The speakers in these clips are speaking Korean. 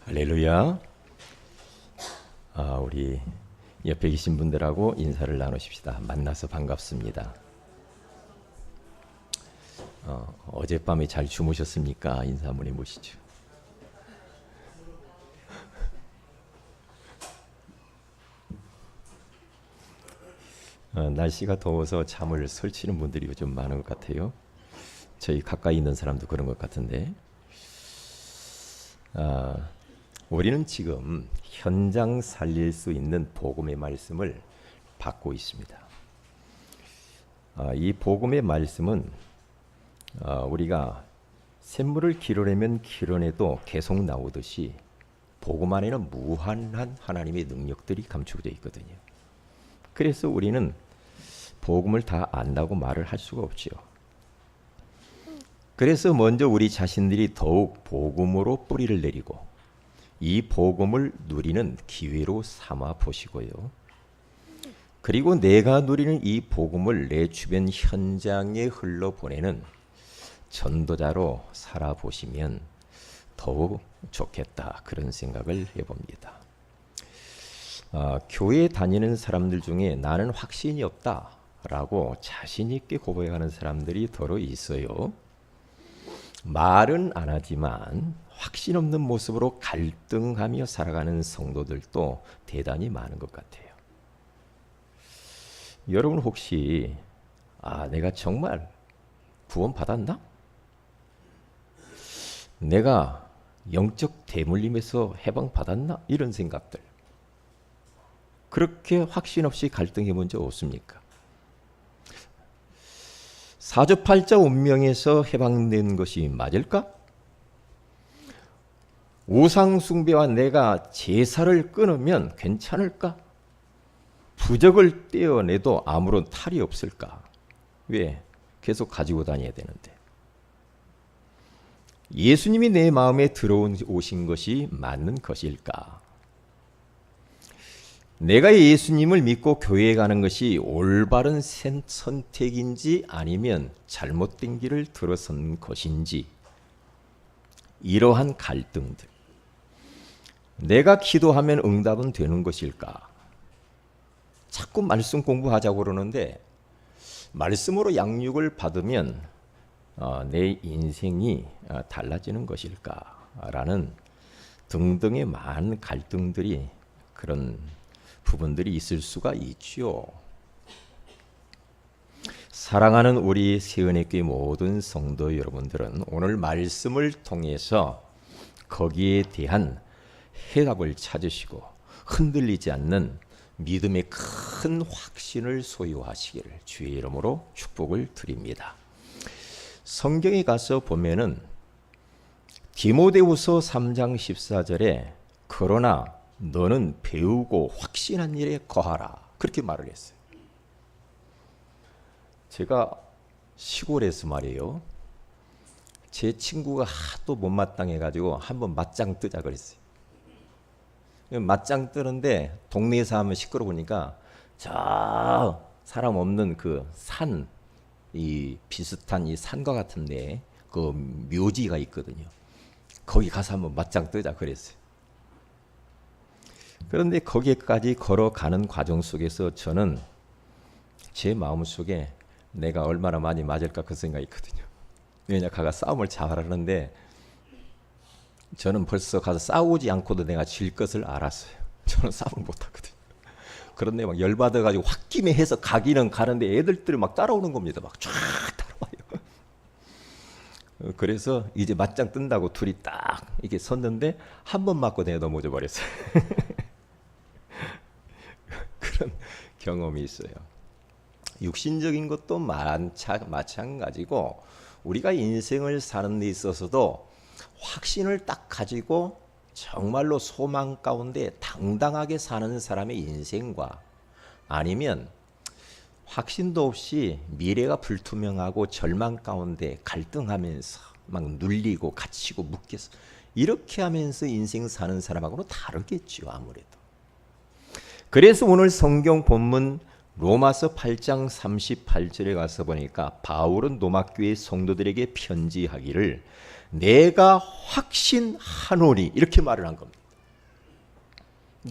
할렐루야. 우리 옆에 계신 분들하고 인사를 나누십시다. 만나서 반갑습니다. 어젯밤에 잘 주무셨습니까? 인사 한번 해보시죠. 날씨가 더워서 잠을 설치는 분들이 요즘 많은 것 같아요. 저희 가까이 있는 사람도 그런 것 같은데, 우리는 지금 현장 살릴 수 있는 복음의 말씀을 받고 있습니다. 이 복음의 말씀은 우리가 샘물을 길어내면 길어내도 계속 나오듯이 복음 안에는 무한한 하나님의 능력들이 감추어져 있거든요. 그래서 우리는 복음을 다 안다고 말을 할 수가 없지요. 그래서 먼저 우리 자신들이 더욱 복음으로 뿌리를 내리고 이 복음을 누리는 기회로 삼아 보시고요. 그리고 내가 누리는 이 복음을 내 주변 현장에 흘러보내는 전도자로 살아보시면 더욱 좋겠다, 그런 생각을 해봅니다. 교회 다니는 사람들 중에 나는 확신이 없다라고 자신 있게 고백하는 사람들이 더러 있어요. 말은 안 하지만 확신 없는 모습으로 갈등하며 살아가는 성도들도 대단히 많은 것 같아요. 여러분 혹시 내가 정말 구원 받았나? 내가 영적 대물림에서 해방 받았나? 이런 생각들. 그렇게 확신 없이 갈등해 본 적 없습니까? 사주팔자 운명에서 해방된 것이 맞을까? 우상숭배와 내가 제사를 끊으면 괜찮을까? 부적을 떼어내도 아무런 탈이 없을까? 왜? 계속 가지고 다녀야 되는데. 예수님이 내 마음에 들어오신 것이 맞는 것일까? 내가 예수님을 믿고 교회에 가는 것이 올바른 선택인지 아니면 잘못된 길을 들어선 것인지, 이러한 갈등들. 내가 기도하면 응답은 되는 것일까? 자꾸 말씀 공부하자고 그러는데 말씀으로 양육을 받으면 내 인생이 달라지는 것일까? 라는 등등의 많은 갈등들이, 그런 부분들이 있을 수가 있지요. 사랑하는 우리 세은의교회 모든 성도 여러분들은 오늘 말씀을 통해서 거기에 대한 해답을 찾으시고 흔들리지 않는 믿음의 큰 확신을 소유하시기를 주의 이름으로 축복을 드립니다. 성경에 가서 보면은 디모데후서 3장 14절에 그러나 너는 배우고 확신한 일에 거하라, 그렇게 말을 했어요. 제가 시골에서 말이에요, 제 친구가 하도 못마땅해가지고 한번 맞짱 뜨자 그랬어요. 맞짱 뜨는데 동네에서 하면 시끄러우니까 저 사람 없는 그 산, 이 비슷한 이 산과 같은데 그 묘지가 있거든요. 거기 가서 한번 맞짱 뜨자 그랬어요. 그런데 거기까지 걸어가는 과정 속에서 저는 제 마음속에 내가 얼마나 많이 맞을까 그 생각이 있거든요. 왜냐, 가가 싸움을 잘하는데 저는 벌써 가서 싸우지 않고도 내가 질 것을 알았어요. 저는 싸움을 못하거든요. 그런데 막 열받아가지고 홧김에 해서 가기는 가는데 애들들이 막 따라오는 겁니다. 막 쫙 따라와요. 그래서 이제 맞짱 뜬다고 둘이 딱 이렇게 섰는데 한 번 맞고 내가 넘어져 버렸어요. 그런 경험이 있어요. 육신적인 것도 마찬가지고 우리가 인생을 사는 데 있어서도 확신을 딱 가지고 정말로 소망 가운데 당당하게 사는 사람의 인생과, 아니면 확신도 없이 미래가 불투명하고 절망 가운데 갈등하면서 막 눌리고 갇히고 묶여서 이렇게 하면서 인생 사는 사람하고는 다르겠죠, 아무래도. 그래서 오늘 성경 본문 로마서 8장 38절에 가서 보니까 바울은 로마교회 성도들에게 편지하기를 내가 확신하노니, 이렇게 말을 한 겁니다.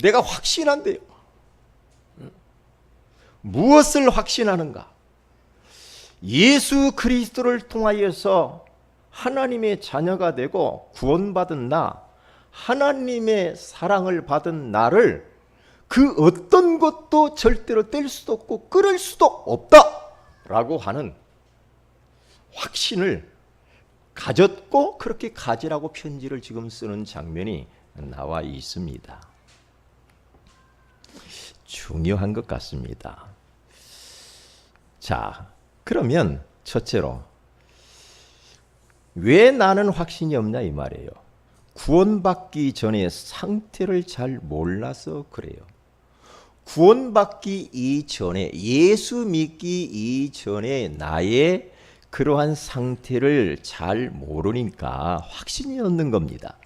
내가 확신한대요. 무엇을 확신하는가? 예수 그리스도를 통하여서 하나님의 자녀가 되고 구원받은 나, 하나님의 사랑을 받은 나를 그 어떤 것도 절대로 뗄 수도 없고 끊을 수도 없다라고 하는 확신을 가졌고 그렇게 가지라고 편지를 지금 쓰는 장면이 나와 있습니다. 중요한 것 같습니다. 자, 그러면 첫째로 왜 나는 확신이 없냐 이 말이에요. 구원받기 전에 상태를 잘 몰라서 그래요. 구원받기 이전에, 예수 믿기 이전에 나의 그러한 상태를 잘 모르니까 확신이 없는 겁니다.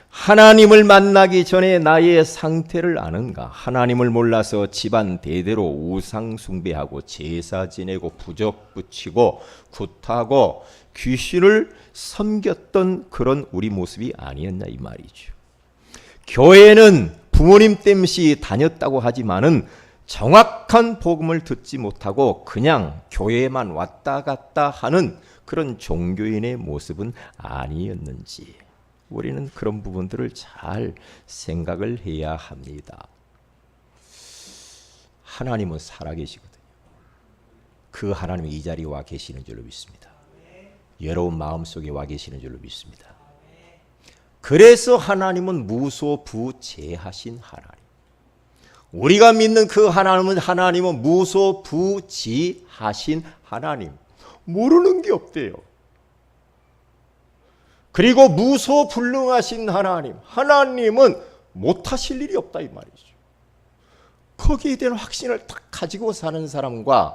하나님을 만나기 전에 나의 상태를 아는가? 하나님을 몰라서 집안 대대로 우상 숭배하고 제사 지내고 부적 붙이고 굿하고 귀신을 섬겼던 그런 우리 모습이 아니었냐 이 말이죠. 교회는 부모님 땜시 다녔다고 하지만은 정확한 복음을 듣지 못하고 그냥 교회만 왔다 갔다 하는 그런 종교인의 모습은 아니었는지 우리는 그런 부분들을 잘 생각을 해야 합니다. 하나님은 살아계시거든요. 그 하나님이 이 자리에 와 계시는 줄로 믿습니다. 여러분 마음속에 와 계시는 줄로 믿습니다. 그래서 하나님은 무소부재하신 하나님. 우리가 믿는 그 하나님은 무소부지하신 하나님. 모르는 게 없대요. 그리고 무소불능하신 하나님. 하나님은 못하실 일이 없다 이 말이죠. 거기에 대한 확신을 딱 가지고 사는 사람과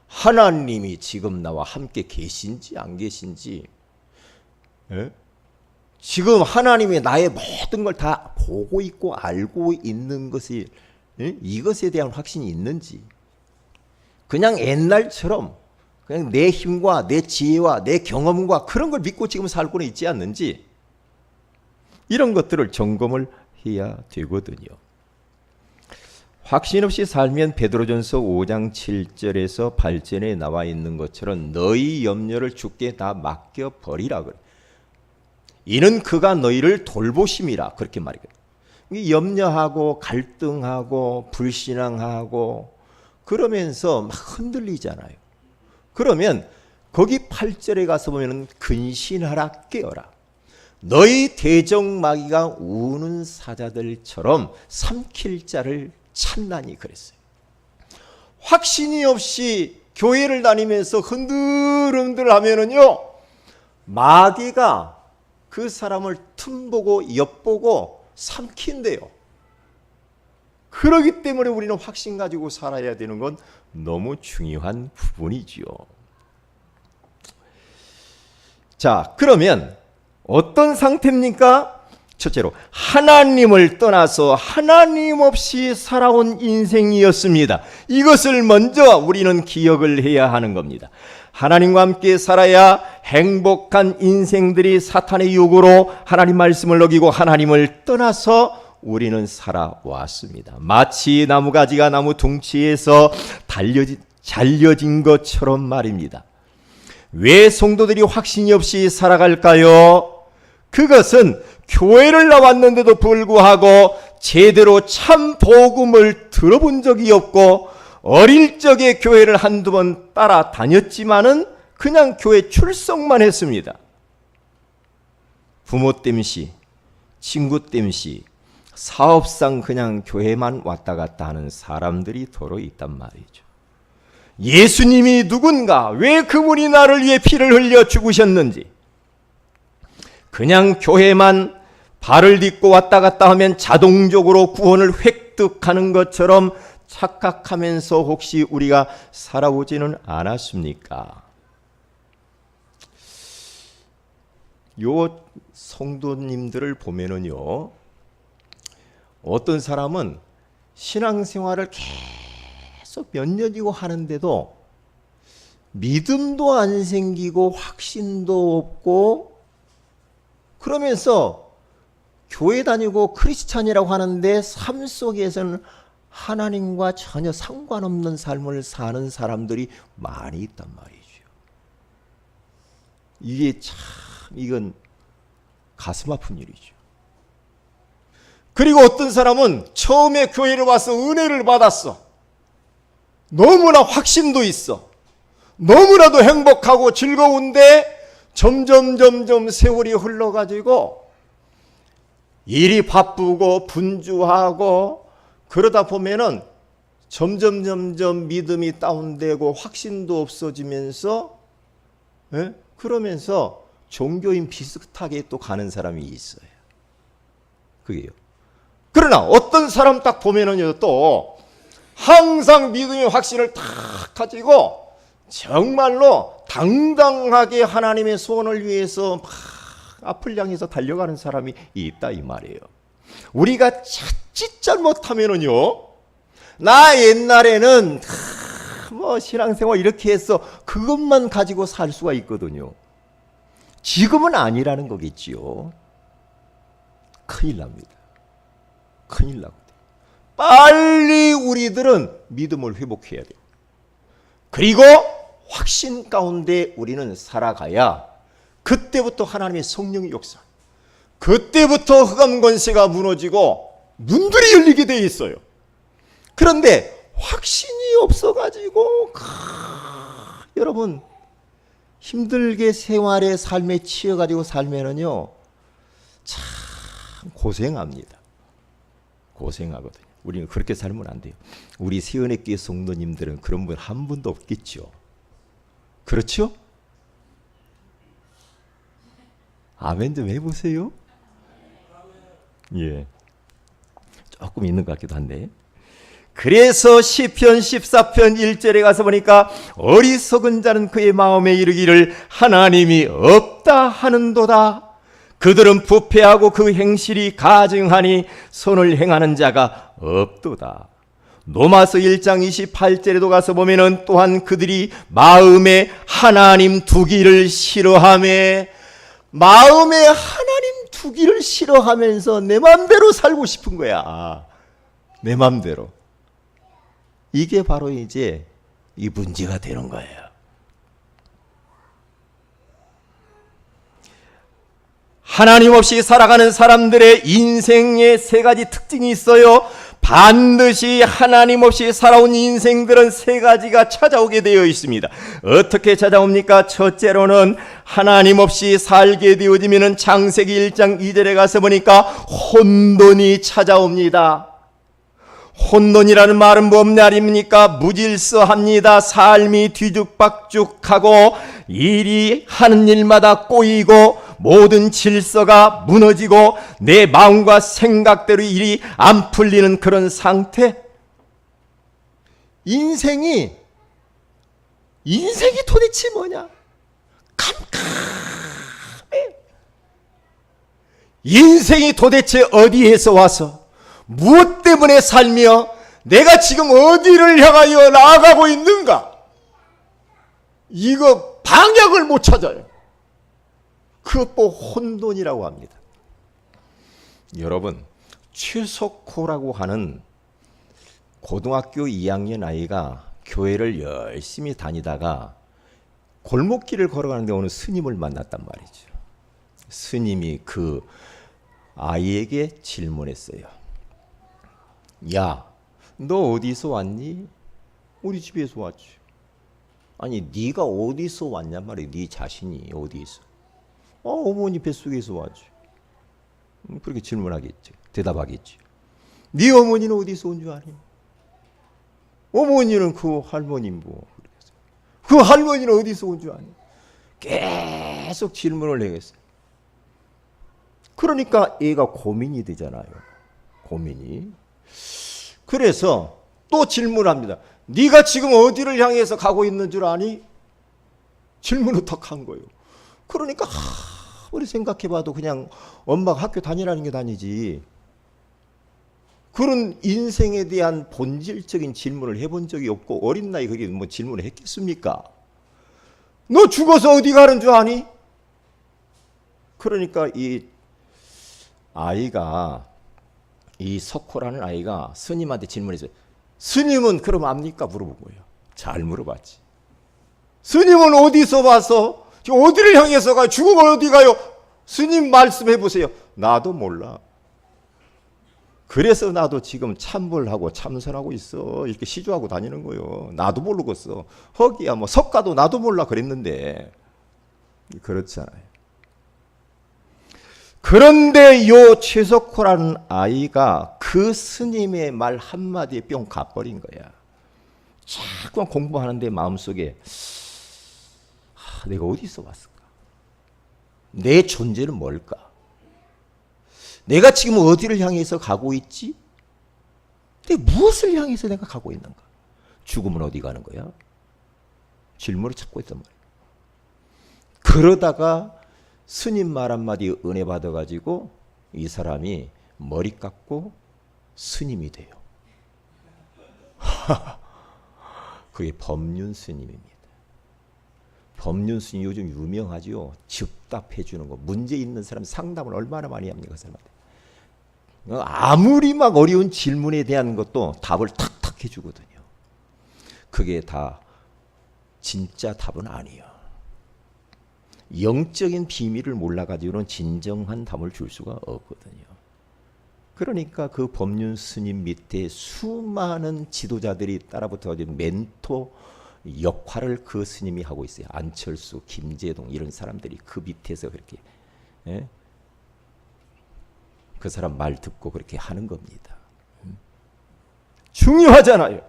하나님이 지금 나와 함께 계신지 안 계신지, 지금 하나님이 나의 모든 걸 다 보고 있고 알고 있는 것이 이것에 대한 확신이 있는지, 그냥 옛날처럼 그냥 내 힘과 내 지혜와 내 경험과 그런 걸 믿고 지금 살고는 있지 않는지, 이런 것들을 점검을 해야 되거든요. 확신 없이 살면 베드로전서 5장 7절에서 8절에 나와 있는 것처럼 너희 염려를 주께 다 맡겨버리라 그래. 이는 그가 너희를 돌보심이라 그렇게 말이거든요. 염려하고 갈등하고 불신앙하고 그러면서 막 흔들리잖아요. 그러면 거기 8절에 가서 보면 근신하라 깨어라. 너희 대적마귀가 우는 사자들처럼 삼킬 자를 찾나니 그랬어요. 확신이 없이 교회를 다니면서 흔들흔들 하면은요, 마귀가 그 사람을 틈보고 엿보고 삼킨대요. 그렇기 때문에 우리는 확신 가지고 살아야 되는 건 너무 중요한 부분이지요. 자, 그러면 어떤 상태입니까? 첫째로 하나님을 떠나서 하나님 없이 살아온 인생이었습니다. 이것을 먼저 우리는 기억을 해야 하는 겁니다. 하나님과 함께 살아야 행복한 인생들이 사탄의 유혹으로 하나님 말씀을 어기고 하나님을 떠나서 우리는 살아왔습니다. 마치 나무가지가 나무 둥치에서 잘려진 것처럼 말입니다. 왜 성도들이 확신이 없이 살아갈까요? 그것은 교회를 나왔는데도 불구하고 제대로 참 복음을 들어본 적이 없고, 어릴 적에 교회를 한두 번 따라다녔지만은 그냥 교회 출석만 했습니다. 부모 땜시, 친구 땜시, 사업상 그냥 교회만 왔다 갔다 하는 사람들이 더러 있단 말이죠. 예수님이 누군가, 왜 그분이 나를 위해 피를 흘려 죽으셨는지, 그냥 교회만 발을 딛고 왔다 갔다 하면 자동적으로 구원을 획득하는 것처럼 착각하면서 혹시 우리가 살아오지는 않았습니까? 요 성도님들을 보면은요, 어떤 사람은 신앙생활을 계속 몇 년이고 하는데도 믿음도 안 생기고 확신도 없고, 그러면서 교회 다니고 크리스찬이라고 하는데 삶 속에서는 하나님과 전혀 상관없는 삶을 사는 사람들이 많이 있단 말이죠. 이게 참 이건 가슴 아픈 일이죠. 그리고 어떤 사람은 처음에 교회를 와서 은혜를 받았어. 너무나 확신도 있어. 너무나도 행복하고 즐거운데 점점 세월이 흘러가지고 일이 바쁘고 분주하고 그러다 보면은 점점 믿음이 다운되고 확신도 없어지면서 그러면서 종교인 비슷하게 또 가는 사람이 있어요. 그게요. 그러나 어떤 사람 딱 보면은요, 또 항상 믿음의 확신을 딱 가지고 정말로 당당하게 하나님의 소원을 위해서 막 앞을 향해서 달려가는 사람이 있다 이 말이에요. 우리가 자칫 잘못하면은요, 나 옛날에는 뭐 신앙생활 이렇게 해서 그것만 가지고 살 수가 있거든요. 지금은 아니라는 거겠지요. 큰일 납니다. 큰일 나거든요. 빨리 우리들은 믿음을 회복해야 돼요. 그리고 확신 가운데 우리는 살아가야 그때부터 하나님의 성령의 역사, 그때부터 흑암 권세가 무너지고 문들이 열리게 돼 있어요. 그런데 확신이 없어가지고 여러분 힘들게 생활의 삶에 치여가지고 살면은요 참 고생합니다. 고생하거든요. 우리는 그렇게 살면 안 돼요. 우리 세연회교회 성도님들은 그런 분 한 분도 없겠죠. 그렇죠? 아멘 좀 해보세요. 예, 조금 있는 것 같기도 한데. 그래서 시편 14편 1절에 가서 보니까 어리석은 자는 그의 마음에 이르기를 하나님이 없다 하는도다. 그들은 부패하고 그 행실이 가증하니 손을 행하는 자가 없도다. 로마서 1장 28절에도 가서 보면은 또한 그들이 마음에 하나님 두기를 싫어하며, 마음에 하나님 두기를 싫어하면서 내 맘대로 살고 싶은 거야. 내 맘대로. 이게 바로 이제 이 문제가 되는 거예요. 하나님 없이 살아가는 사람들의 인생에 세 가지 특징이 있어요. 반드시 하나님 없이 살아온 인생들은 세 가지가 찾아오게 되어 있습니다. 어떻게 찾아옵니까? 첫째로는 하나님 없이 살게 되어지면 창세기 1장 2절에 가서 보니까 혼돈이 찾아옵니다. 혼돈이라는 말은 뭔 말입니까? 무질서합니다. 삶이 뒤죽박죽하고 일이 하는 일마다 꼬이고 모든 질서가 무너지고 내 마음과 생각대로 일이 안 풀리는 그런 상태. 인생이 도대체 뭐냐? 캄캄해. 인생이 도대체 어디에서 와서 무엇 때문에 살며 내가 지금 어디를 향하여 나아가고 있는가? 이거 방향을 못 찾아요. 그것도 혼돈이라고 합니다. 여러분, 최석호라고 하는 고등학교 2학년 아이가 교회를 열심히 다니다가 골목길을 걸어가는데 어느 스님을 만났단 말이죠. 스님이 그 아이에게 질문했어요. 야, 너 어디서 왔니? 우리 집에서 왔지. 아니, 네가 어디서 왔냔 말이야. 네 자신이 어디서? 어머니 뱃속에서 왔지. 그렇게 질문하겠지. 대답하겠지. 네 어머니는 어디서 온 줄 아니? 어머니는 그 할머니 뭐. 그 할머니는 어디서 온 줄 아니? 계속 질문을 해겠어요. 그러니까 얘가 고민이 되잖아요. 고민이. 그래서 또 질문합니다. 네가 지금 어디를 향해서 가고 있는 줄 아니? 질문을 턱 한 거예요. 그러니까 우리 생각해봐도 그냥 엄마가 학교 다니라는 게 다니지. 그런 인생에 대한 본질적인 질문을 해본 적이 없고 어린 나이 그게 뭐 질문을 했겠습니까? 너 죽어서 어디 가는 줄 아니? 그러니까 이 아이가 이 석호라는 아이가 스님한테 질문했어요. 스님은 그럼 압니까? 물어본 거예요. 잘 물어봤지. 스님은 어디서 와서 지금 어디를 향해서 가요? 죽으면 어디 가요? 스님 말씀해 보세요. 나도 몰라. 그래서 나도 지금 참불하고 참선하고 있어. 이렇게 시주하고 다니는 거요. 나도 모르겠어. 허기야 뭐 석가도 나도 몰라 그랬는데 그렇잖아요. 그런데 요 최석호라는 아이가 그 스님의 말 한마디에 뿅 가버린 거야. 자꾸만 공부하는데 마음속에 내가 어디서 왔을까? 내 존재는 뭘까? 내가 지금 어디를 향해서 가고 있지? 근데 무엇을 향해서 내가 가고 있는가? 죽으면 어디 가는 거야? 질문을 찾고 있단 말이야. 그러다가 스님 말 한마디 은혜 받아가지고 이 사람이 머리 깎고 스님이 돼요. 그게 법륜 스님입니다. 법륜 스님 요즘 유명하죠. 즉답해 주는 거. 문제 있는 사람 상담을 얼마나 많이 합니까? 그 사람한테. 아무리 막 어려운 질문에 대한 것도 답을 탁탁 해주거든요. 그게 다 진짜 답은 아니에요. 영적인 비밀을 몰라가지고는 진정한 답을 줄 수가 없거든요. 그러니까 그 법륜 스님 밑에 수많은 지도자들이 따라붙어가지고 멘토 역할을 그 스님이 하고 있어요. 안철수, 김재동 이런 사람들이 그 밑에서 그렇게 그 사람 말 듣고 그렇게 하는 겁니다. 중요하잖아요.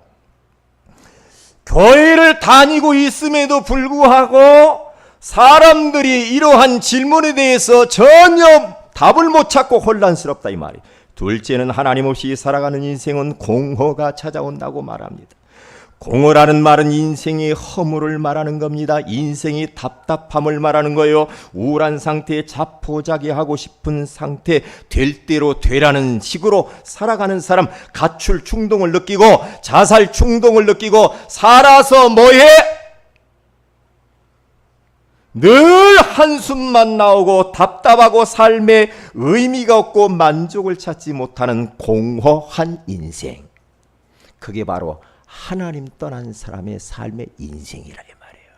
교회를 다니고 있음에도 불구하고 사람들이 이러한 질문에 대해서 전혀 답을 못 찾고 혼란스럽다 이 말이에요. 둘째는 하나님 없이 살아가는 인생은 공허가 찾아온다고 말합니다. 공허라는 말은 인생의 허물을 말하는 겁니다. 인생의 답답함을 말하는 거예요. 우울한 상태에 자포자기하고 싶은 상태, 될 대로 되라는 식으로 살아가는 사람, 가출 충동을 느끼고 자살 충동을 느끼고 살아서 뭐해? 늘 한숨만 나오고 답답하고 삶에 의미가 없고 만족을 찾지 못하는 공허한 인생. 그게 바로 하나님 떠난 사람의 삶의 인생이라 이 말이에요.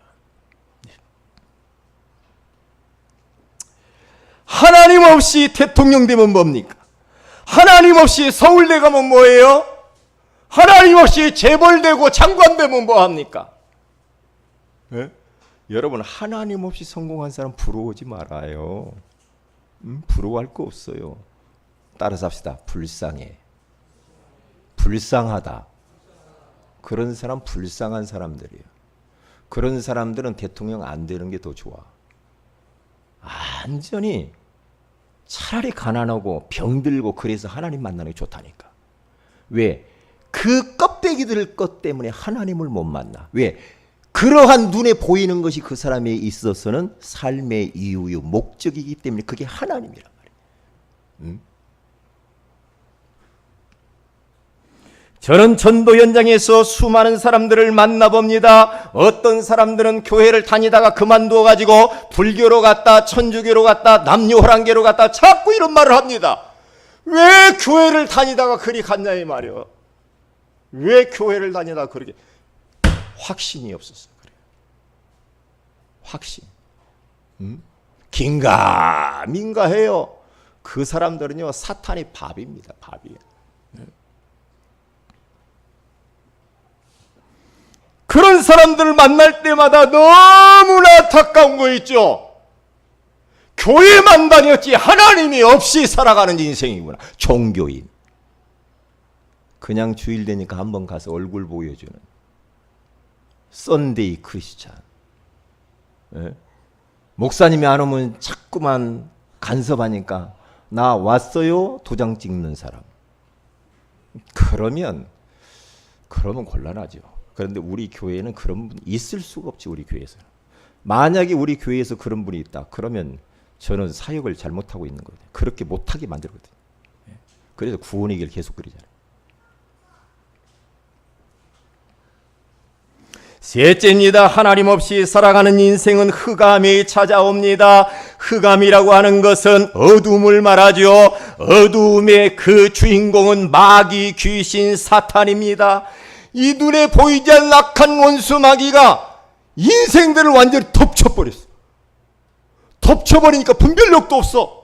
하나님 없이 대통령 되면 뭡니까? 하나님 없이 서울대 가면 뭐예요? 하나님 없이 재벌되고 장관 되면 뭐합니까? 네? 여러분 하나님 없이 성공한 사람 부러워하지 말아요. 부러워할 거 없어요. 따라서 합시다. 불쌍해. 불쌍하다. 그런 사람 불쌍한 사람들이에요. 그런 사람들은 대통령 안 되는 게 더 좋아. 완전히 차라리 가난하고 병들고 그래서 하나님 만나는 게 좋다니까. 왜? 그 껍데기들 것 때문에 하나님을 못 만나. 왜? 그러한 눈에 보이는 것이 그 사람에 있어서는 삶의 이유요 목적이기 때문에 그게 하나님이란 말이에요. 저는 전도 현장에서 수많은 사람들을 만나봅니다. 어떤 사람들은 교회를 다니다가 그만두어가지고 불교로 갔다 천주교로 갔다 남녀호랑계로 갔다 자꾸 이런 말을 합니다. 왜 교회를 다니다가 그리 갔냐 이 말이요. 왜 교회를 다니다가 그렇게 확신이 없었어. 그래요. 확신. 긴가민가해요. 그 사람들은요 사탄의 밥입니다. 밥이에요. 그런 사람들을 만날 때마다 너무나 안타까운 거 있죠. 교회만 다녔지 하나님이 없이 살아가는 인생이구나. 종교인. 그냥 주일 되니까 한번 가서 얼굴 보여주는 썬데이 크리스찬. 목사님이 안 오면 자꾸만 간섭하니까 나 왔어요 도장 찍는 사람. 그러면 곤란하죠. 그런데 우리 교회는 그런 분이 있을 수가 없지. 우리 교회에서는. 만약에 우리 교회에서 그런 분이 있다. 그러면 저는 사역을 잘못하고 있는 거예요. 그렇게 못하게 만들거든요. 그래서 구원의 길 계속 그리잖아요. 셋째입니다. 하나님 없이 살아가는 인생은 흑암이 찾아옵니다. 흑암이라고 하는 것은 어둠을 말하죠. 어둠의 그 주인공은 마귀, 귀신, 사탄입니다. 이 눈에 보이지 않는 악한 원수 마귀가 인생들을 완전히 덮쳐버렸어. 덮쳐버리니까 분별력도 없어.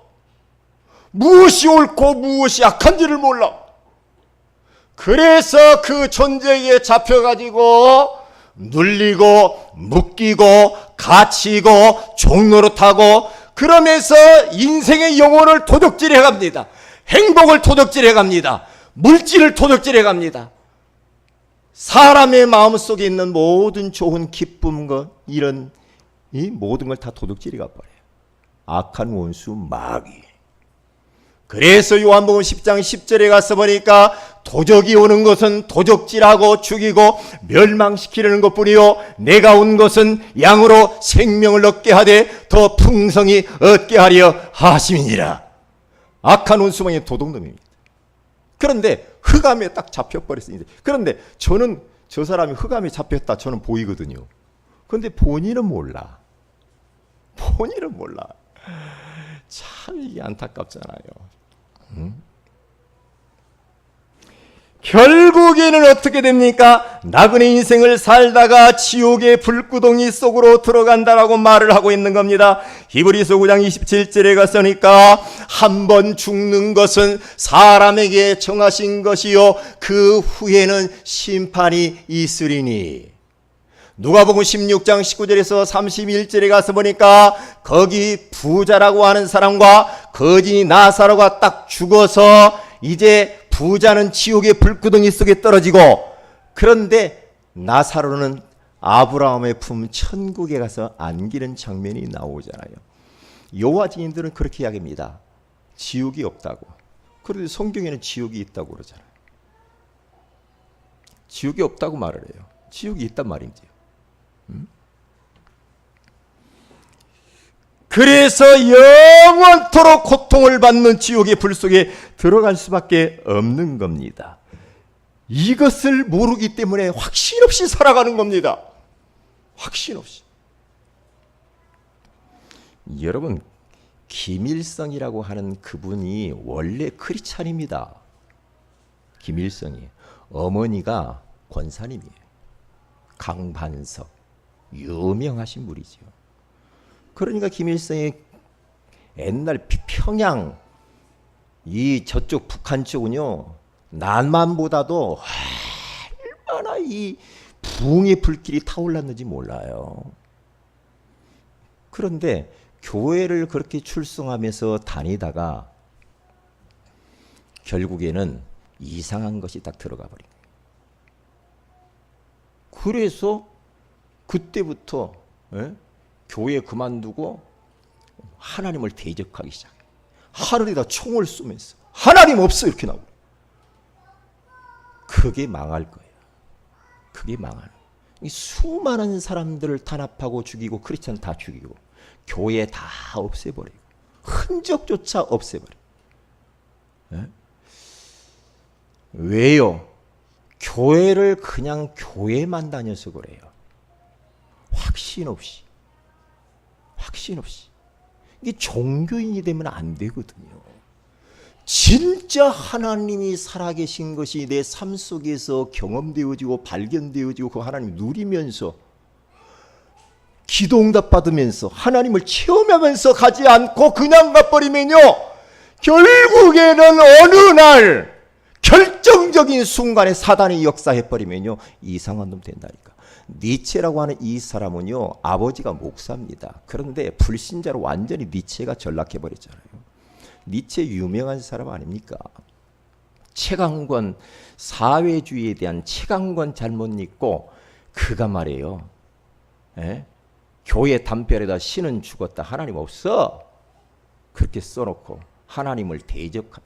무엇이 옳고 무엇이 악한지를 몰라. 그래서 그 존재에 잡혀가지고 눌리고 묶이고 갇히고 종노릇하고 그러면서 인생의 영혼을 도둑질해 갑니다. 행복을 도둑질해 갑니다. 물질을 도둑질해 갑니다. 사람의 마음속에 있는 모든 좋은 기쁨과 이런 이 모든 걸 다 도둑질해 가버려요. 악한 원수 마귀. 그래서 요한복음 10장 10절에 가서 보니까 도적이 오는 것은 도적질하고 죽이고 멸망시키려는 것뿐이요 내가 온 것은 양으로 생명을 얻게 하되 더 풍성히 얻게 하려 하심이니라. 악한 원수망의 도둑놈입니다. 그런데 흑암에 딱 잡혀버렸습니다. 그런데 저는 저 사람이 흑암에 잡혔다 저는 보이거든요. 그런데 본인은 몰라. 본인은 몰라. 참 이게 안타깝잖아요. 결국에는 어떻게 됩니까? 나그네 인생을 살다가 지옥의 불구덩이 속으로 들어간다라고 말을 하고 있는 겁니다. 히브리서 9장 27절에 갔으니까 한 번 죽는 것은 사람에게 정하신 것이요 그 후에는 심판이 있으리니. 누가복음 16장 19절에서 31절에 가서 보니까 거기 부자라고 하는 사람과 거진이 나사로가 딱 죽어서 이제 부자는 지옥의 불구덩이 속에 떨어지고 그런데 나사로는 아브라함의 품 천국에 가서 안기는 장면이 나오잖아요. 여호와 증인들은 그렇게 이야기합니다. 지옥이 없다고. 그런데 성경에는 지옥이 있다고 그러잖아요. 지옥이 없다고 말을 해요. 지옥이 있단 말인지요. 그래서 영원토록 고통을 받는 지옥의 불 속에 들어갈 수밖에 없는 겁니다. 이것을 모르기 때문에 확신 없이 살아가는 겁니다. 확신 없이. 여러분, 김일성이라고 하는 그분이 원래 크리스찬입니다. 김일성이. 어머니가 권사님이에요. 강반석. 유명하신 분이죠. 그러니까 김일성이 옛날 평양 이 저쪽 북한 쪽은요 남한보다도 얼마나 이 부흥의 불길이 타올랐는지 몰라요. 그런데 교회를 그렇게 출성하면서 다니다가 결국에는 이상한 것이 딱 들어가 버린 거예요. 그래서 그때부터 교회 그만두고 하나님을 대적하기 시작해요. 하늘에다 총을 쏘면서 하나님 없어 이렇게 나오고. 그게 망할 거예요. 그게 망하는. 이 수많은 사람들을 탄압하고 죽이고 크리스찬 다 죽이고 교회 다 없애버리고 흔적조차 없애버려요. 왜요? 교회를 그냥 교회만 다녀서 그래요. 확신 없이. 확신 없이. 이게 종교인이 되면 안 되거든요. 진짜 하나님이 살아계신 것이 내 삶 속에서 경험되어지고 발견되어지고 그 하나님 누리면서 기도응답 받으면서 하나님을 체험하면서 가지 않고 그냥 가버리면요 결국에는 어느 날 결정적인 순간에 사단이 역사해버리면요 이상한 놈 된다니까. 니체라고 하는 이 사람은요 아버지가 목사입니다. 그런데 불신자로 완전히 니체가 전락해버렸잖아요. 니체 유명한 사람 아닙니까? 최강권 사회주의에 대한 최강권 잘못 읽고 그가 말이에요. 교회 담벼락에다 신은 죽었다 하나님 없어 그렇게 써놓고 하나님을 대적하며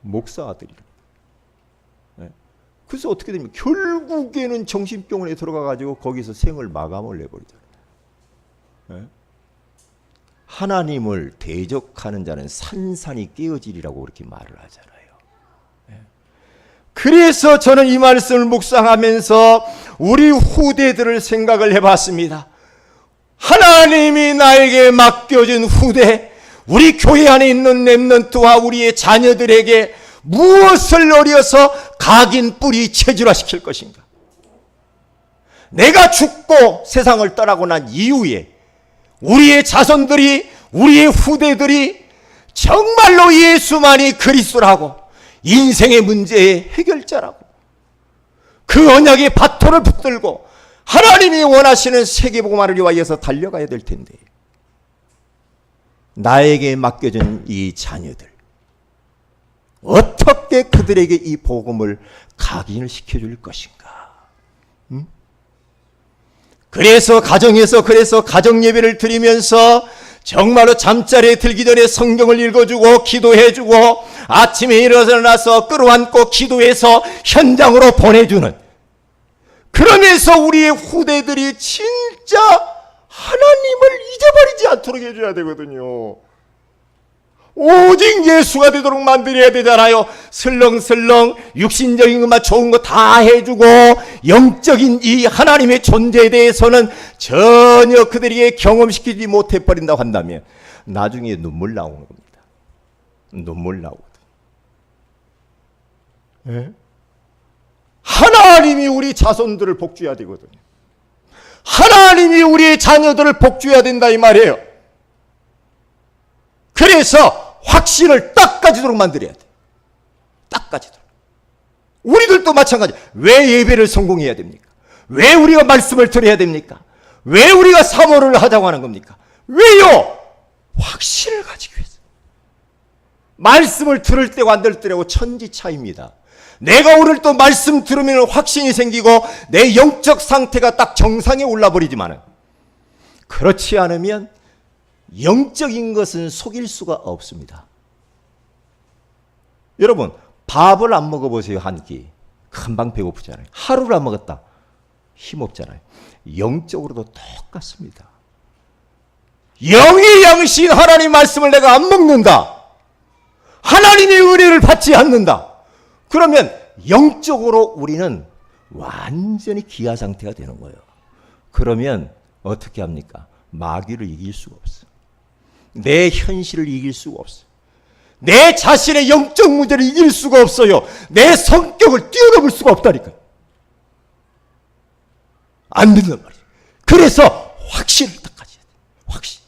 목사 아들이라. 그래서 어떻게 됩니까? 결국에는 정신병원에 들어가가지고 거기서 생을 마감을 내버리잖아요. 하나님을 대적하는 자는 산산이 깨어지리라고 그렇게 말을 하잖아요. 그래서 저는 이 말씀을 묵상하면서 우리 후대들을 생각을 해봤습니다. 하나님이 나에게 맡겨준 후대, 우리 교회 안에 있는 렘넌트와 우리의 자녀들에게 무엇을 어려서 각인 뿌리 체질화시킬 것인가? 내가 죽고 세상을 떠나고 난 이후에 우리의 자손들이, 우리의 후대들이 정말로 예수만이 그리스도라고, 인생의 문제의 해결자라고, 그 언약의 바토를 붙들고 하나님이 원하시는 세계복음화를 위하여서 달려가야 될 텐데, 나에게 맡겨진 이 자녀들, 어떻게 그들에게 이 복음을 각인을 시켜줄 것인가? 그래서 가정에서 가정 예배를 드리면서 정말로 잠자리에 들기 전에 성경을 읽어주고 기도해주고 아침에 일어나서 끌어안고 기도해서 현장으로 보내주는, 그러면서 우리의 후대들이 진짜 하나님을 잊어버리지 않도록 해줘야 되거든요. 오직 예수가 되도록 만들어야 되잖아요. 슬렁슬렁 육신적인 것만 좋은 거 다 해주고 영적인 이 하나님의 존재에 대해서는 전혀 그들에게 경험시키지 못해버린다고 한다면 나중에 눈물 나오는 겁니다. 눈물 나오거든. 네? 하나님이 우리 자손들을 복주해야 되거든요. 하나님이 우리의 자녀들을 복주해야 된다 이 말이에요. 그래서 확신을 딱 가지도록 만들어야 돼. 딱 가지도록. 우리들도 마찬가지. 왜 예배를 성공해야 됩니까? 왜 우리가 말씀을 들어야 됩니까? 왜 우리가 사모를 하자고 하는 겁니까? 왜요? 확신을 가지기 위해서. 말씀을 들을 때와 안 들을 때하고 천지 차이입니다. 내가 오늘 또 말씀 들으면 확신이 생기고 내 영적 상태가 딱 정상에 올라버리지만은, 그렇지 않으면 영적인 것은 속일 수가 없습니다. 여러분, 밥을 안 먹어보세요. 한 끼. 금방 배고프잖아요. 하루를 안 먹었다. 힘없잖아요. 영적으로도 똑같습니다. 영이 양신 하나님 말씀을 내가 안 먹는다. 하나님의 은혜를 받지 않는다. 그러면 영적으로 우리는 완전히 기아 상태가 되는 거예요. 그러면 어떻게 합니까? 마귀를 이길 수가 없어. 내 현실을 이길 수가 없어. 내 자신의 영적 문제를 이길 수가 없어요. 내 성격을 뛰어넘을 수가 없다니까. 안 된단 말이에요. 그래서 확신을 딱 가져야 돼. 확신.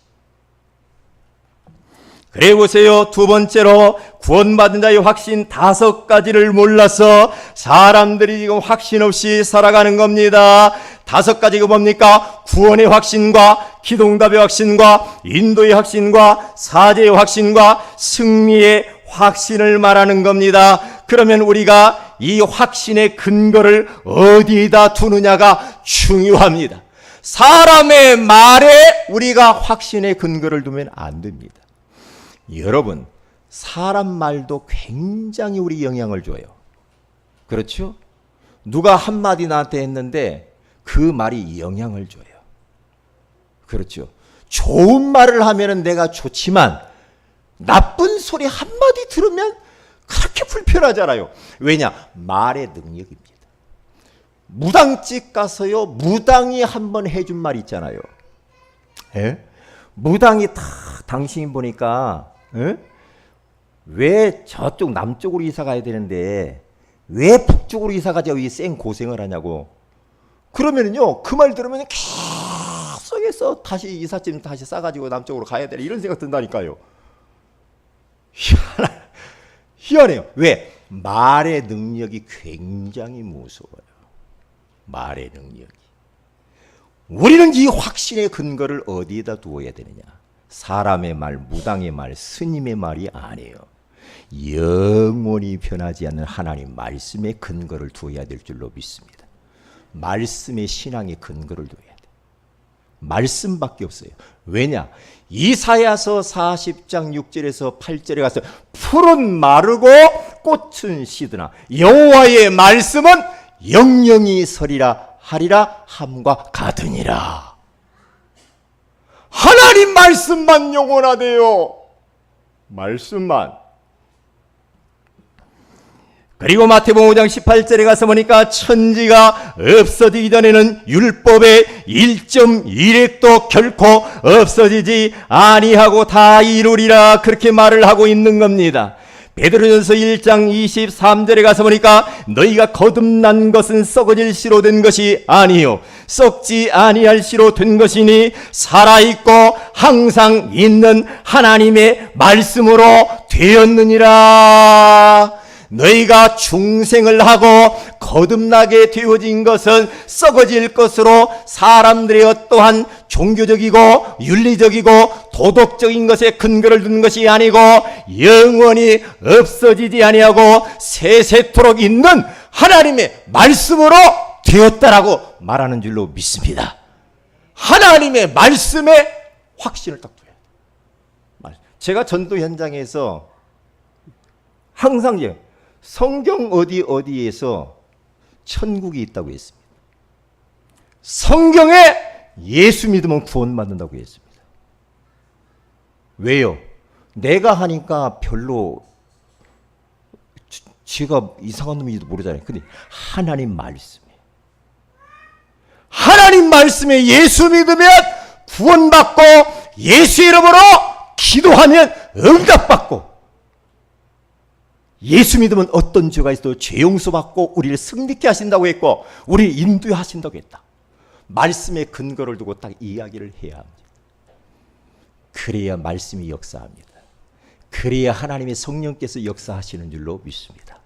그래 보세요. 두 번째로 구원받은 자의 확신 5가지를 몰라서 사람들이 지금 확신 없이 살아가는 겁니다. 5가지가 뭡니까? 구원의 확신과 기도응답의 확신과 인도의 확신과 사죄의 확신과 승리의 확신을 말하는 겁니다. 그러면 우리가 이 확신의 근거를 어디에다 두느냐가 중요합니다. 사람의 말에 우리가 확신의 근거를 두면 안 됩니다. 여러분, 사람 말도 굉장히 우리 영향을 줘요. 그렇죠? 누가 한마디 나한테 했는데 그 말이 영향을 줘요. 그렇죠? 좋은 말을 하면 내가 좋지만 나쁜 소리 한마디 들으면 그렇게 불편하잖아요. 왜냐? 말의 능력입니다. 무당집 가서요, 무당이 한번 해준 말 있잖아요. 에? 무당이 다 당신이 보니까 왜 저쪽 남쪽으로 이사 가야 되는데 왜 북쪽으로 이사 가자고 이 쌩 고생을 하냐고. 그러면은요, 그 말 들으면 계속해서 다시 이삿짐 다시 싸가지고 남쪽으로 가야 되나 이런 생각 든다니까요. 희한해요. 왜? 말의 능력이 굉장히 무서워요. 말의 능력이. 우리는 이 확신의 근거를 어디에다 두어야 되느냐? 사람의 말, 무당의 말, 스님의 말이 아니에요. 영원히 변하지 않는 하나님 말씀의 근거를 두어야 될 줄로 믿습니다. 말씀의 신앙의 근거를 두어야 돼. 말씀밖에 없어요. 왜냐? 이사야서 40장 6절에서 8절에 가서 풀은 마르고 꽃은 시드나 여호와의 말씀은 영영이 서리라 하리라 함과 같으니라. 하나님 말씀만 영원하대요. 말씀만. 그리고 마태복음 5장 18절에 가서 보니까 천지가 없어지기 전에는 율법의 1.1획도 결코 없어지지 아니하고 다 이루리라, 그렇게 말을 하고 있는 겁니다. 베드로전서 1장 23절에 가서 보니까 너희가 거듭난 것은 썩어질 씨로 된 것이 아니요 썩지 아니할 씨로 된 것이니 살아있고 항상 있는 하나님의 말씀으로 되었느니라. 너희가 중생을 하고 거듭나게 되어진 것은 썩어질 것으로 사람들의 어떠한 종교적이고 윤리적이고 도덕적인 것에 근거를 둔 것이 아니고 영원히 없어지지 아니하고 세세토록 있는 하나님의 말씀으로 되었다라고 말하는 줄로 믿습니다. 하나님의 말씀에 확신을 딱 둬요. 제가 전도 현장에서 항상 성경 어디에서 천국이 있다고 했습니다. 성경에 예수 믿으면 구원받는다고 했습니다. 왜요? 내가 하니까 별로 쥐가 이상한 놈인지도 모르잖아요. 근데 하나님 말씀에 예수 믿으면 구원받고 예수 이름으로 기도하면 응답받고 예수 믿으면 어떤 죄가 있어도 죄 용서받고 우리를 승리케 하신다고 했고 우리를 인도하신다고 했다. 말씀에 근거를 두고 딱 이야기를 해야 합니다. 그래야 말씀이 역사합니다. 그래야 하나님의 성령께서 역사하시는 줄로 믿습니다.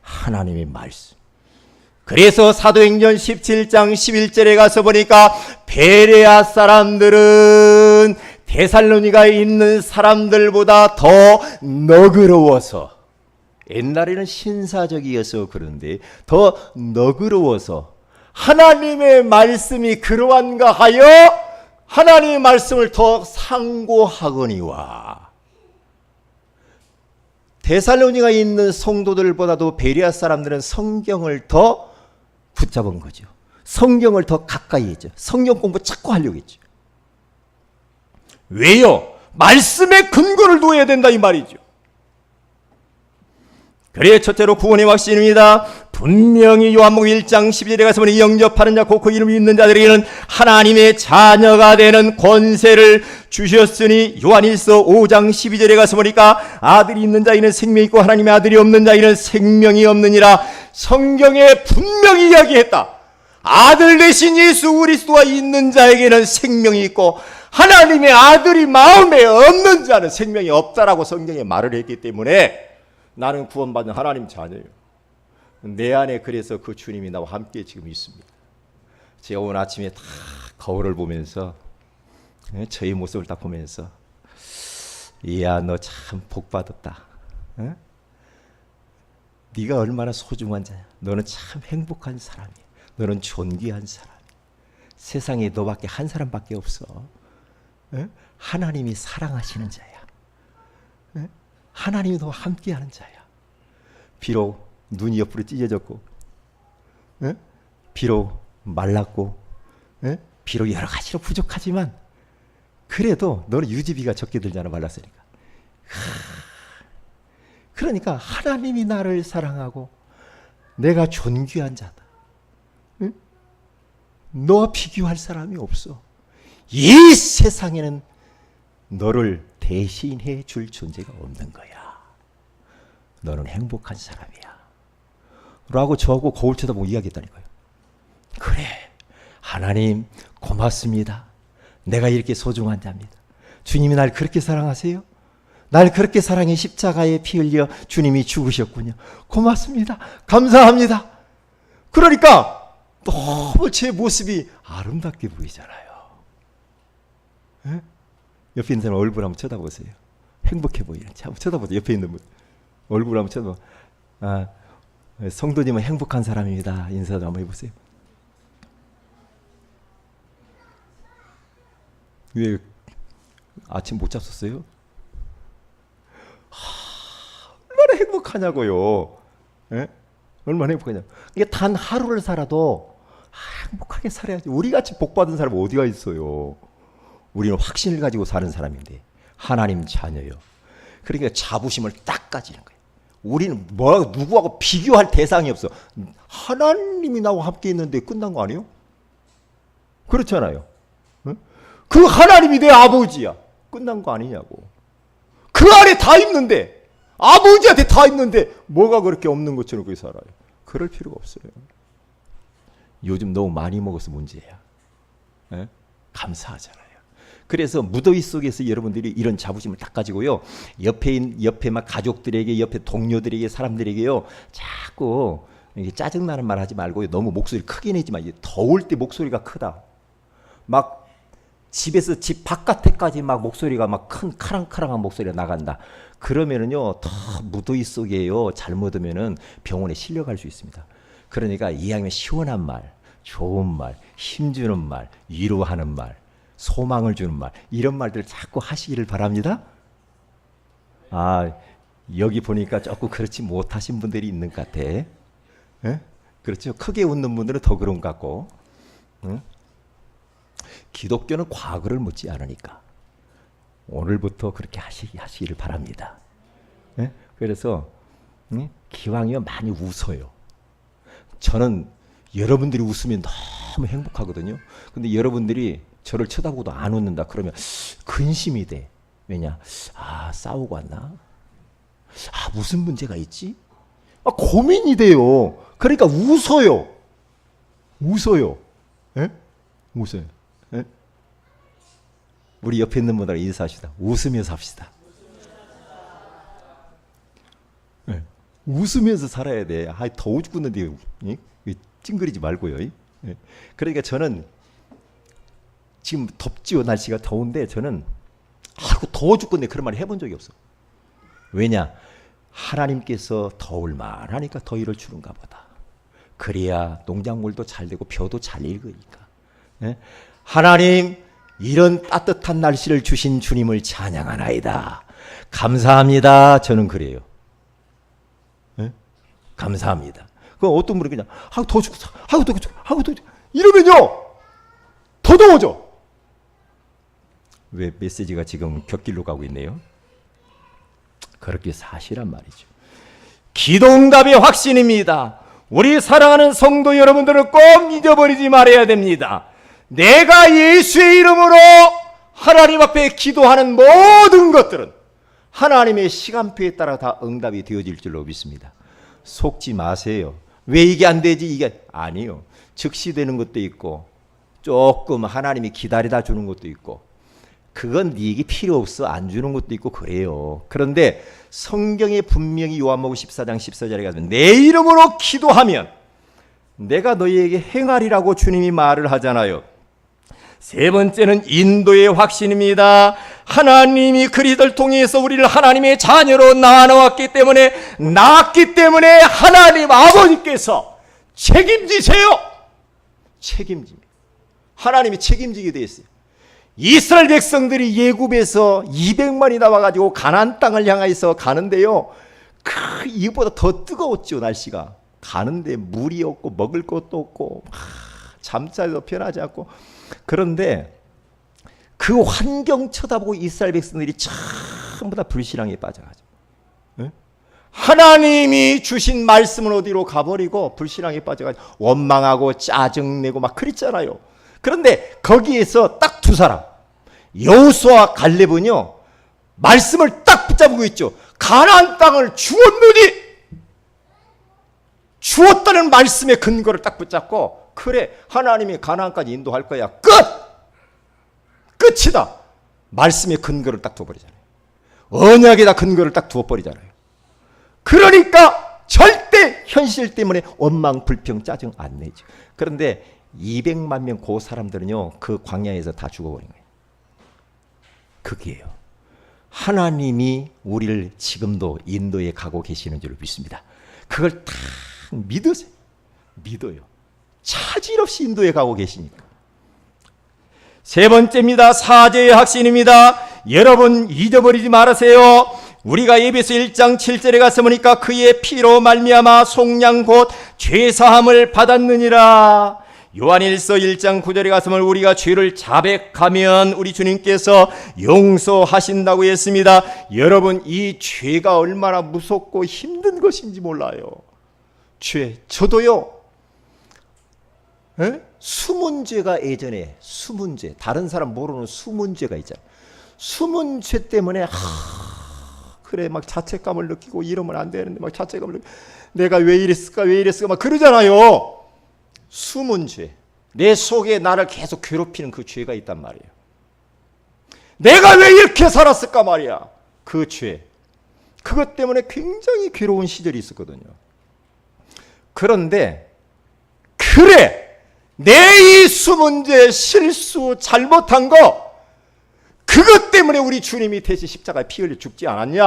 하나님의 말씀. 그래서 사도행전 17장 11절에 가서 보니까 베레아 사람들은 데살로니가에 있는 사람들보다 더 너그러워서, 옛날에는 신사적이어서 그런데 더 너그러워서 하나님의 말씀이 그러한가 하여 하나님의 말씀을 더 상고하거니와. 데살로니가에 있는 성도들보다도 베레아 사람들은 성경을 더 붙잡은 거죠. 성경을 더 가까이 했죠. 성경 공부 자꾸 하려고 했죠. 왜요? 말씀에 근거를 둬야 된다 이 말이죠. 그래 첫째로 구원의 확신입니다. 분명히 요한복음 1장 12절에 가서 보니 영접하는 자 곧 그 이름이 있는 자들에게는 하나님의 자녀가 되는 권세를 주셨으니, 요한일서 5장 12절에 가서 보니까 아들이 있는 자에게는 생명이 있고 하나님의 아들이 없는 자에게는 생명이 없느니라. 성경에 분명히 이야기했다. 아들 되신 예수 그리스도가 있는 자에게는 생명이 있고 하나님의 아들이 마음에 없는 자는 생명이 없다라고 성경에 말을 했기 때문에 나는 구원받은 하나님 자녀예요. 내 안에 그래서 그 주님이 나와 함께 지금 있습니다. 제가 오늘 아침에 다 거울을 보면서 저의 모습을 딱 보면서 이야 너 참 복받았다. 네가 얼마나 소중한 자야. 너는 참 행복한 사람이야. 너는 존귀한 사람이야. 세상에 너밖에 한 사람밖에 없어. 하나님이 사랑하시는 자야. 하나님이 너와 함께하는 자야. 비록 눈이 옆으로 찢어졌고, 비록 말랐고, 비록 여러 가지로 부족하지만 그래도 너는 유지비가 적게 들잖아, 말랐으니까. 그러니까 하나님이 나를 사랑하고 내가 존귀한 자다. 너와 비교할 사람이 없어. 이 세상에는 너를 대신해 줄 존재가 없는 거야. 너는 행복한 사람이야. 라고 저하고 거울 쳐다보고 이야기했다니까요. 그래, 하나님 고맙습니다. 내가 이렇게 소중한 자입니다. 주님이 날 그렇게 사랑하세요? 날 그렇게 사랑해 십자가에 피 흘려 주님이 죽으셨군요. 고맙습니다. 감사합니다. 그러니까 너무 제 모습이 아름답게 보이잖아요. 옆에 있는 사람 얼굴 한번 쳐다보세요. 행복해 보이는 차 한번 쳐다보세요. 옆에 있는 분 얼굴 한번 쳐다보. 성도님은 행복한 사람입니다. 인사도 한번 해보세요. 왜 아침 못 잤었어요? 얼마나 행복하냐고요. 얼마나 행복하냐. 이게 단 하루를 살아도 행복하게 살아야지. 우리같이 복받은 사람은 어디가 있어요. 우리는 확신을 가지고 사는 사람인데 하나님 자녀요. 그러니까 자부심을 딱 가지는 거예요. 우리는 누구하고 비교할 대상이 없어. 하나님이 나와 함께 있는데 끝난 거 아니에요? 그렇잖아요. 그 하나님이 내 아버지야. 끝난 거 아니냐고. 그 안에 다 있는데, 아버지한테 다 있는데 뭐가 그렇게 없는 것처럼 그렇게 살아요. 그럴 필요가 없어요. 요즘 너무 많이 먹어서 문제야. 에? 감사하잖아요. 그래서 무더위 속에서 여러분들이 이런 자부심을 딱 가지고요, 옆에 막 가족들에게, 옆에 동료들에게, 사람들에게요, 자꾸 이게 짜증나는 말 하지 말고요, 너무 목소리 크게 내지 마. 더울 때 목소리가 크다. 막 집에서 집 바깥에까지 막 목소리가 막 큰 카랑카랑한 목소리가 나간다. 그러면은요, 더 무더위 속에요, 잘못하면은 병원에 실려갈 수 있습니다. 그러니까 이왕이면 시원한 말, 좋은 말, 힘주는 말, 위로하는 말, 소망을 주는 말, 이런 말들 자꾸 하시기를 바랍니다. 아, 여기 보니까 조금 그렇지 못하신 분들이 있는 것 같아. 에? 그렇죠. 크게 웃는 분들은 더 그런 것 같고. 응? 기독교는 과거를 묻지 않으니까 오늘부터 그렇게 하시기를 바랍니다. 에? 그래서 기왕이면 많이 웃어요. 저는 여러분들이 웃으면 너무 행복하거든요. 근데 여러분들이 저를 쳐다보고도 안 웃는다 그러면 근심이 돼. 왜냐? 아, 싸우고 왔나? 아, 무슨 문제가 있지? 아, 고민이 돼요. 그러니까 웃어요. 웃어요. 에? 웃어요. 에? 우리 옆에 있는 분들랑 인사합시다. 웃으면서 합시다. 에? 웃으면서 살아야 돼. 아, 더워 죽겠는데 찡그리지 말고요. 에? 그러니까 저는 지금 덥지요. 날씨가 더운데 저는 아이고 더워 죽겠네 그런 말 해본 적이 없어. 왜냐? 하나님께서 더울만 하니까 더위를 주는가 보다. 그래야 농작물도 잘 되고 벼도 잘 익으니까. 예? 하나님, 이런 따뜻한 날씨를 주신 주님을 찬양하나이다. 감사합니다. 저는 그래요. 예? 감사합니다. 그 어떤 분이 그냥 더 죽겠어. 더 죽겠어. 더 죽겠어. 이러면요 더 더워져. 왜 메시지가 지금 곁길로 가고 있네요. 그렇게 사실란 말이죠. 기도응답의 확신입니다. 우리 사랑하는 성도 여러분들을 꼭 잊어버리지 말아야 됩니다. 내가 예수의 이름으로 하나님 앞에 기도하는 모든 것들은 하나님의 시간표에 따라 다 응답이 되어질 줄로 믿습니다. 속지 마세요. 왜 이게 안 되지? 이게 아니요. 즉시 되는 것도 있고 조금 하나님이 기다리다 주는 것도 있고 그건 네게 필요 없어 안 주는 것도 있고 그래요. 그런데 성경에 분명히 요한복음 14장 14절에 가면 내 이름으로 기도하면 내가 너희에게 행하리라고 주님이 말을 하잖아요. 세 번째는 인도의 확신입니다. 하나님이 그리스도를 통해서 우리를 하나님의 자녀로 낳아놓았기 때문에 하나님 아버지께서 책임지세요. 책임집니다. 하나님이 책임지게 되어 있어요. 이스라엘 백성들이 예굽에서 200만이 나와가지고 가나안 땅을 향해서 가는데요. 이것보다 더 뜨거웠죠. 날씨가. 가는데 물이 없고 먹을 것도 없고 잠자리도 편하지 않고. 그런데 그 환경 쳐다보고 이스라엘 백성들이 전부 다 불신앙에 빠져가죠. 네? 하나님이 주신 말씀은 어디로 가버리고 불신앙에 빠져가지고 원망하고 짜증내고 막 그랬잖아요. 그런데 거기에서 딱 두 사람 여호수아와 갈렙은요 말씀을 딱 붙잡고 있죠. 가나안 땅을 주었느니 주었다는 말씀의 근거를 딱 붙잡고 그래 하나님이 가나안까지 인도할 거야. 끝이다. 말씀의 근거를 딱 두어버리잖아요. 언약에다 근거를 딱 두어버리잖아요. 그러니까 절대 현실 때문에 원망 불평 짜증 안 내죠. 그런데 200만 명 그 사람들은요 그 광야에서 다 죽어버린 거예요. 그게요. 하나님이 우리를 지금도 인도에 가고 계시는 줄 믿습니다. 그걸 다 믿으세요. 믿어요. 차질 없이 인도에 가고 계시니까. 세 번째입니다. 사죄의 확신입니다. 여러분 잊어버리지 말으세요. 우리가 에베소 1장 7절에 가서 보니까 그의 피로 말미암아 속량 곧 죄사함을 받았느니라. 요한일서 1장 9절에 가서는 우리가 죄를 자백하면 우리 주님께서 용서하신다고 했습니다. 여러분, 이 죄가 얼마나 무섭고 힘든 것인지 몰라요. 죄, 저도요. 숨은 죄가 예전에 숨은 죄, 다른 사람 모르는 숨은 죄가 있잖아요. 숨은 죄 때문에 그래 막 자책감을 느끼고 이러면 안 되는데 막 자책감을 느끼고 내가 왜 이랬을까 막 그러잖아요. 숨은 죄, 내 속에 나를 계속 괴롭히는 그 죄가 있단 말이에요. 내가 왜 이렇게 살았을까 말이야. 그 죄, 그것 때문에 굉장히 괴로운 시절이 있었거든요. 그런데 그래, 내 이 숨은 죄, 실수, 잘못한 거, 그것 때문에 우리 주님이 대신 십자가에 피 흘려 죽지 않았냐.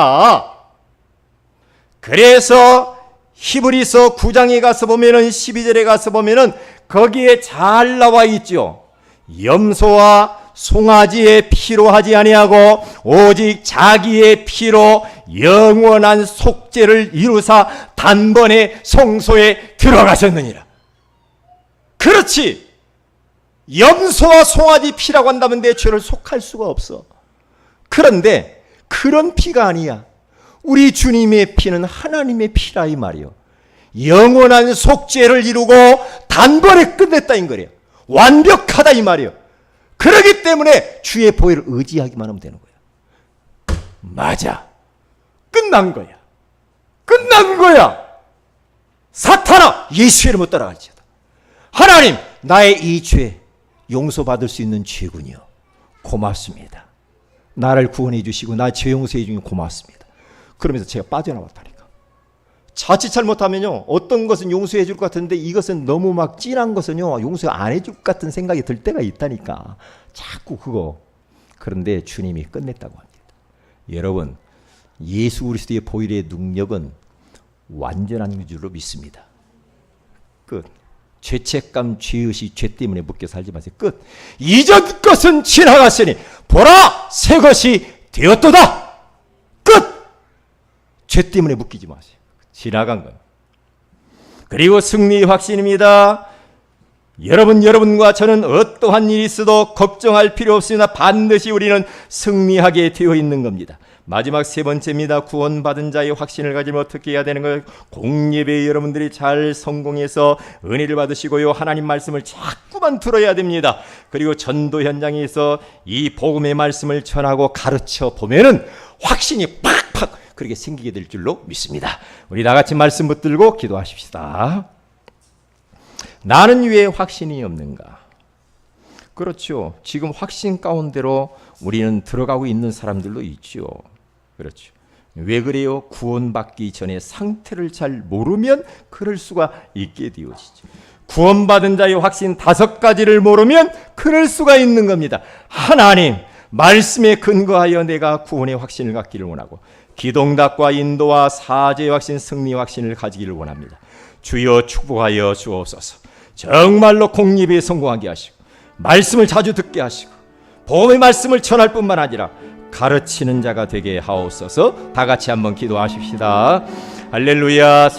그래서 히브리서 9장에 가서 보면은 12절에 가서 보면은 거기에 잘 나와 있죠. 염소와 송아지의 피로 하지 아니하고 오직 자기의 피로 영원한 속죄를 이루사 단번에 성소에 들어가셨느니라. 그렇지. 염소와 송아지 피라고 한다면 내 죄를 속할 수가 없어. 그런데 그런 피가 아니야. 우리 주님의 피는 하나님의 피라 이 말이요. 영원한 속죄를 이루고 단번에 끝냈다 이 말이에요. 완벽하다 이 말이에요. 그렇기 때문에 주의 보혈을 의지하기만 하면 되는 거야. 맞아. 끝난 거야. 끝난 거야. 사탄아, 예수의 이름으로 따라갈지어다. 하나님, 나의 이 죄 용서받을 수 있는 죄군요. 고맙습니다. 나를 구원해 주시고 나 죄 용서해 주니 고맙습니다. 그러면서 제가 빠져나왔다니까. 자칫 잘못하면요, 어떤 것은 용서해 줄 것 같은데 이것은 너무 막 진한 것은요 용서 안 해줄 것 같은 생각이 들 때가 있다니까. 자꾸 그거. 그런데 주님이 끝냈다고 합니다. 여러분, 예수 그리스도의 보혈의 능력은 완전한 줄로 믿습니다. 끝. 죄책감, 죄의식, 죄 때문에 묶여 살지 마세요. 끝. 이전 것은 지나갔으니 보라, 새 것이 되었도다. 끝. 죄 때문에 묶이지 마세요. 지나간 건. 그리고 승리의 확신입니다. 여러분과 저는 어떠한 일이 있어도 걱정할 필요 없으나 반드시 우리는 승리하게 되어 있는 겁니다. 마지막 세 번째입니다. 구원받은 자의 확신을 가지면 어떻게 해야 되는 거예요? 공예배에 여러분들이 잘 성공해서 은혜를 받으시고요, 하나님 말씀을 자꾸만 들어야 됩니다. 그리고 전도 현장에서 이 복음의 말씀을 전하고 가르쳐 보면은 확신이 팍팍 그렇게 생기게 될 줄로 믿습니다. 우리 다 같이 말씀 붙들고 기도하십시다. 나는 왜 확신이 없는가? 그렇죠. 지금 확신 가운데로 우리는 들어가고 있는 사람들도 있죠. 그렇죠. 왜 그래요? 구원받기 전에 상태를 잘 모르면 그럴 수가 있게 되어지죠. 구원받은 자의 확신 5가지를 모르면 그럴 수가 있는 겁니다. 하나님, 말씀에 근거하여 내가 구원의 확신을 갖기를 원하고 기동답과 인도와 사죄의 확신, 승리의 확신을 가지기를 원합니다. 주여 축복하여 주옵소서. 정말로 공예배에 성공하게 하시고 말씀을 자주 듣게 하시고 복음의 말씀을 전할 뿐만 아니라 가르치는 자가 되게 하옵소서. 다 같이 한번 기도하십시다. 할렐루야.